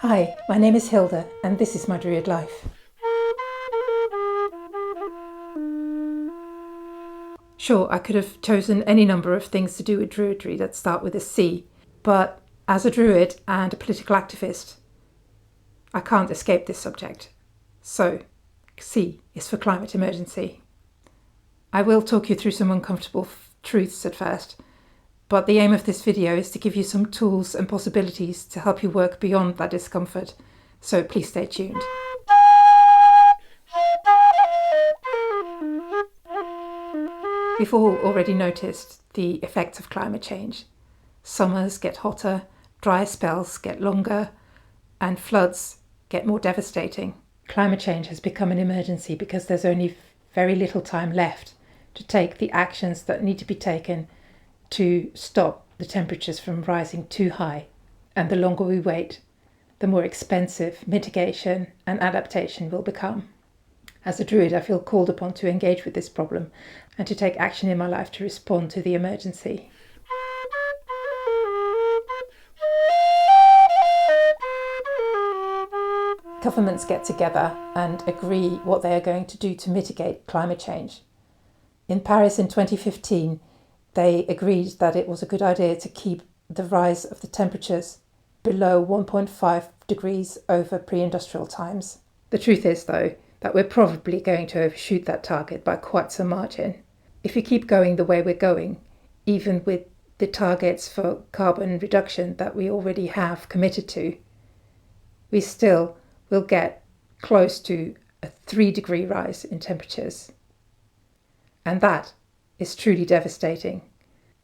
Hi, my name is Hilda and this is my Druid life. Sure, I could have chosen any number of things to do with Druidry that start with a C, but as a Druid and a political activist, I can't escape this subject. So, C is for climate emergency. I will talk you through some uncomfortable truths at first, but the aim of this video is to give you some tools and possibilities to help you work beyond that discomfort, so please stay tuned. We've all already noticed the effects of climate change. Summers get hotter, dry spells get longer, and floods get more devastating. Climate change has become an emergency because there's only very little time left to take the actions that need to be taken to stop the temperatures from rising too high. And the longer we wait, the more expensive mitigation and adaptation will become. As a Druid, I feel called upon to engage with this problem and to take action in my life to respond to the emergency. Governments get together and agree what they are going to do to mitigate climate change. In Paris in 2015, they agreed that it was a good idea to keep the rise of the temperatures below 1.5 degrees over pre-industrial times. The truth is, though, that we're probably going to overshoot that target by quite some margin. If we keep going the way we're going, even with the targets for carbon reduction that we already have committed to, we still will get close to a 3-degree rise in temperatures. And that is truly devastating.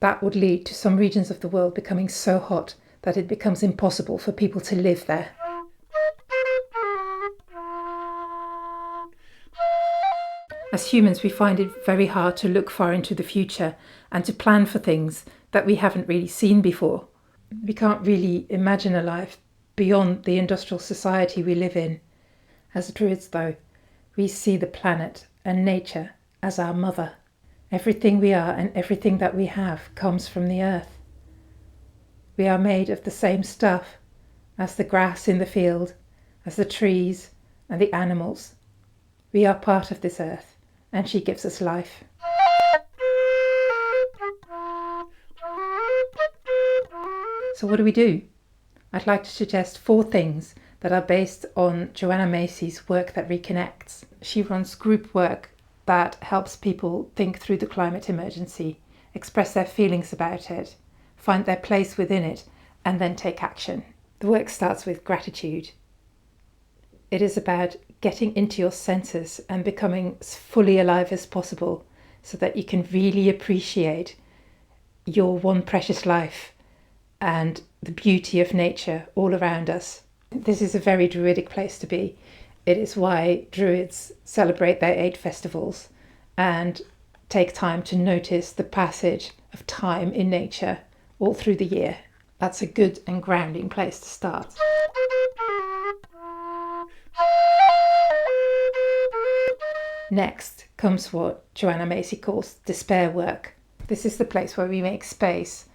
That would lead to some regions of the world becoming so hot that it becomes impossible for people to live there. As humans, we find it very hard to look far into the future and to plan for things that we haven't really seen before. We can't really imagine a life beyond the industrial society we live in. As Druids, though, we see the planet and nature as our mother. Everything we are and everything that we have comes from the earth. We are made of the same stuff as the grass in the field, as the trees and the animals. We are part of this earth, and she gives us life. So what do we do? I'd like to suggest 4 things that are based on Joanna Macy's work that Reconnects. She runs group work that helps people think through the climate emergency, express their feelings about it, find their place within it, and then take action. The work starts with gratitude. It is about getting into your senses and becoming as fully alive as possible so that you can really appreciate your one precious life and the beauty of nature all around us. This is a very Druidic place to be. It is why Druids celebrate their 8 festivals and take time to notice the passage of time in nature all through the year. That's a good and grounding place to start. Next comes what Joanna Macy calls despair work. This is the place where we make space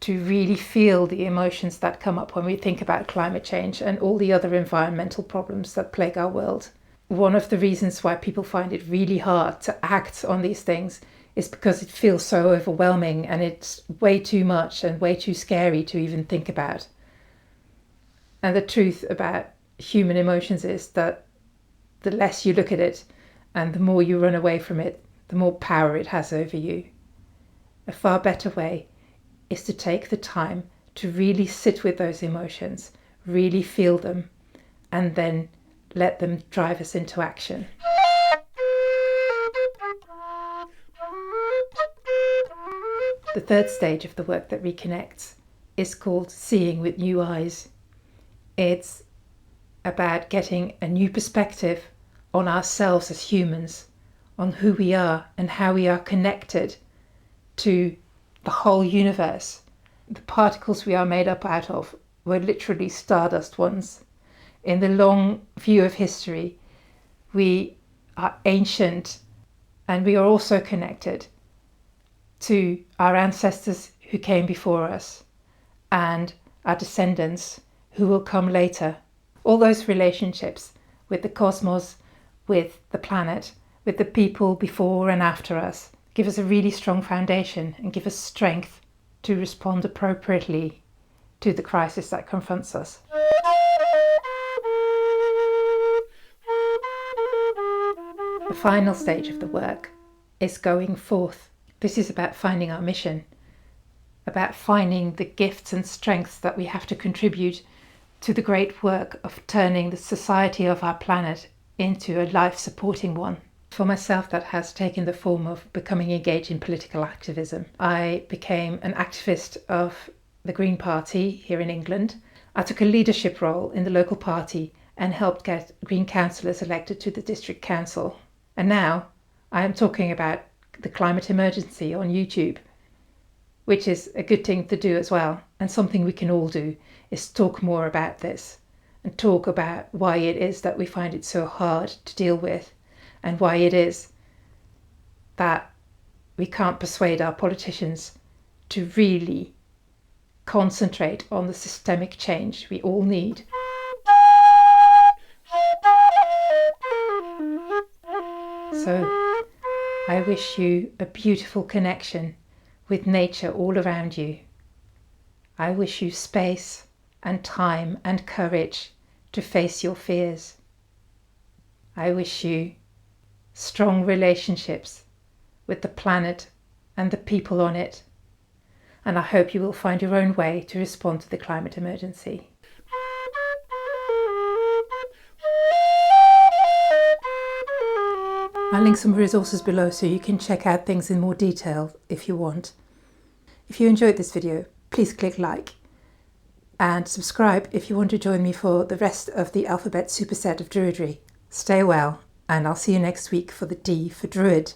to really feel the emotions that come up when we think about climate change and all the other environmental problems that plague our world. One of the reasons why people find it really hard to act on these things is because it feels so overwhelming and it's way too much and way too scary to even think about. And the truth about human emotions is that the less you look at it and the more you run away from it, the more power it has over you. A far better way is to take the time to really sit with those emotions, really feel them, and then let them drive us into action. The third stage of the work that reconnects is called seeing with new eyes. It's about getting a new perspective on ourselves as humans, on who we are and how we are connected to the whole universe. The particles we are made up out of were literally stardust once. In the long view of history, we are ancient and we are also connected to our ancestors who came before us and our descendants who will come later. All those relationships with the cosmos, with the planet, with the people before and after us, give us a really strong foundation and give us strength to respond appropriately to the crisis that confronts us. The final stage of the work is going forth. This is about finding our mission, about finding the gifts and strengths that we have to contribute to the great work of turning the society of our planet into a life-supporting one. For myself, that has taken the form of becoming engaged in political activism. I became an activist of the Green Party here in England. I took a leadership role in the local party and helped get Green councillors elected to the district council. And now I am talking about the climate emergency on YouTube, which is a good thing to do as well. And something we can all do is talk more about this and talk about why it is that we find it so hard to deal with, and why it is that we can't persuade our politicians to really concentrate on the systemic change we all need. So I wish you a beautiful connection with nature all around you. I wish you space and time and courage to face your fears. I wish you strong relationships with the planet and the people on it, and I hope you will find your own way to respond to the climate emergency. I'll link some resources below so you can check out things in more detail if you want. If you enjoyed this video, please click like and subscribe if you want to join me for the rest of the Alphabet Superset of Druidry. Stay well, and I'll see you next week for the D for Druid.